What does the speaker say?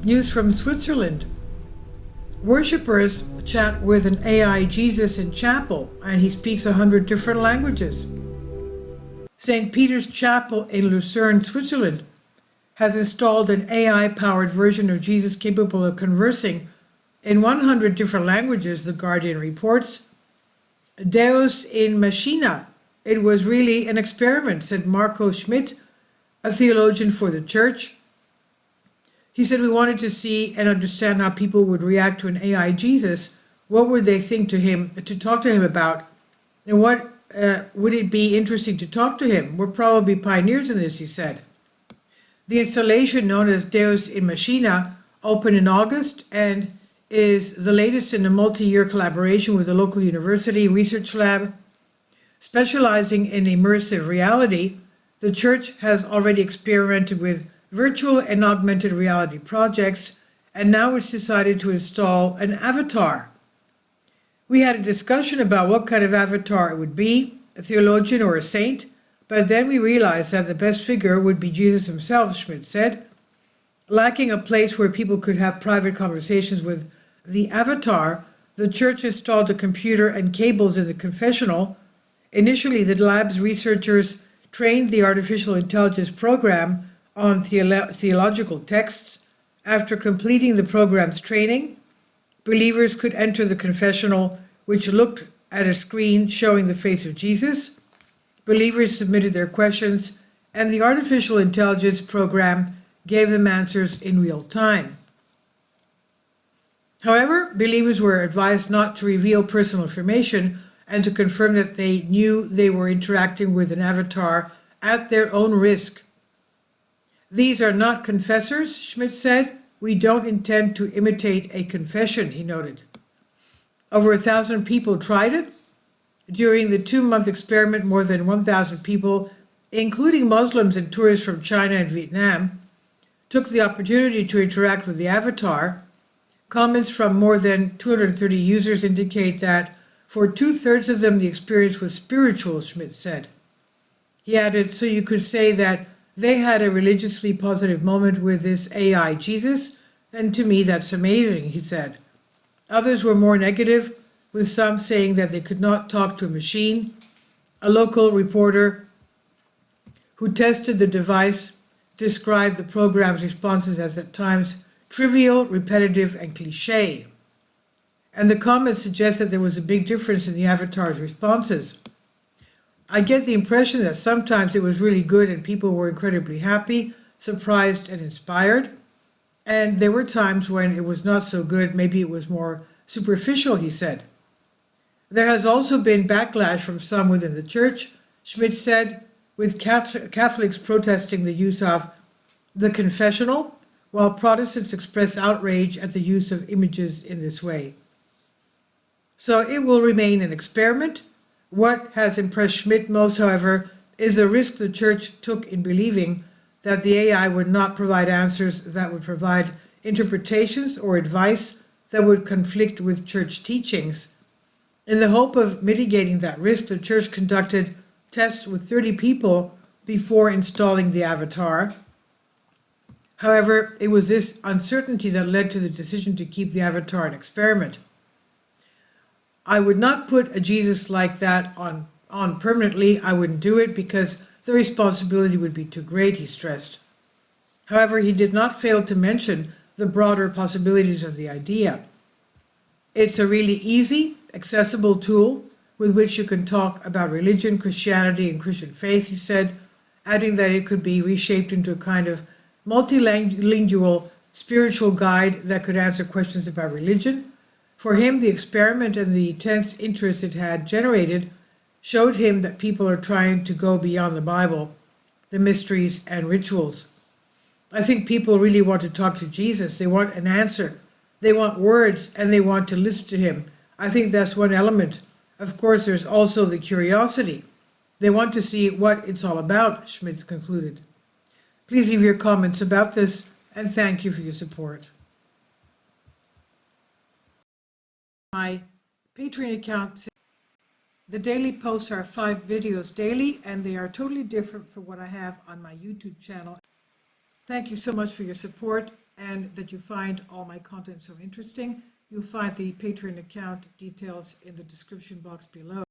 News from Switzerland. Worshippers chat with an AI Jesus in chapel, and he speaks 100 different languages. St. Peter's Chapel in Lucerne, Switzerland, has installed an AI-powered version of Jesus capable of conversing in 100 different languages, The Guardian reports. Deus in Machina. It was really an experiment, said Marco Schmidt, a theologian for the church. He said, we wanted to see and understand how people would react to an AI Jesus. What would they think to talk to him about? And what would it be interesting to talk to him? We're probably pioneers in this, he said. The installation, known as Deus in Machina, opened in August and is the latest in a multi-year collaboration with a local university research lab. Specializing in immersive reality, the church has already experimented with virtual and augmented reality projects, and now it's decided to install an avatar. We had a discussion about what kind of avatar it would be, a theologian or a saint, but then we realized that the best figure would be Jesus himself, Schmidt said. Lacking a place where people could have private conversations with the avatar, the church installed a computer and cables in the confessional. Initially, the lab's researchers trained the artificial intelligence program on theological texts. After completing the program's training, believers could enter the confessional, which looked at a screen showing the face of Jesus. Believers submitted their questions, and the artificial intelligence program gave them answers in real time. However, believers were advised not to reveal personal information and to confirm that they knew they were interacting with an avatar at their own risk. These are not confessors, Schmidt said. We don't intend to imitate a confession, he noted. Over 1,000 people tried it. During the 2-month experiment, more than 1,000 people, including Muslims and tourists from China and Vietnam, took the opportunity to interact with the avatar. Comments from more than 230 users indicate that for 2/3 of them the experience was spiritual, Schmidt said. He added, so you could say that they had a religiously positive moment with this AI Jesus, and to me that's amazing, he said. Others were more negative, with some saying that they could not talk to a machine. A local reporter who tested the device described the program's responses as at times trivial, repetitive, and cliché. And the comments suggest that there was a big difference in the avatar's responses. I get the impression that sometimes it was really good and people were incredibly happy, surprised, and inspired. And there were times when it was not so good, maybe it was more superficial, he said. There has also been backlash from some within the church, Schmidt said, with Catholics protesting the use of the confessional, while Protestants express outrage at the use of images in this way. So it will remain an experiment. What has impressed Schmidt most, however, is the risk the church took in believing that the AI would not provide answers that would provide interpretations or advice that would conflict with church teachings. In the hope of mitigating that risk, the church conducted tests with 30 people before installing the avatar. However, it was this uncertainty that led to the decision to keep the avatar an experiment. I would not put a Jesus like that on permanently. I wouldn't do it because the responsibility would be too great, he stressed. However, he did not fail to mention the broader possibilities of the idea. It's a really easy, accessible tool with which you can talk about religion, Christianity, and Christian faith, he said, adding that it could be reshaped into a kind of multilingual spiritual guide that could answer questions about religion. For him, the experiment and the intense interest it had generated showed him that people are trying to go beyond the Bible, the mysteries and rituals. I think people really want to talk to Jesus. They want an answer. They want words, and they want to listen to him. I think that's one element. Of course, there's also the curiosity. They want to see what it's all about, Schmidt concluded. Please leave your comments about this, and thank you for your support. My Patreon account. The daily posts are 5 videos daily, and they are totally different from what I have on my YouTube channel. Thank you so much for your support. and that you find all my content so interesting. You'll find the Patreon account details in the description box below.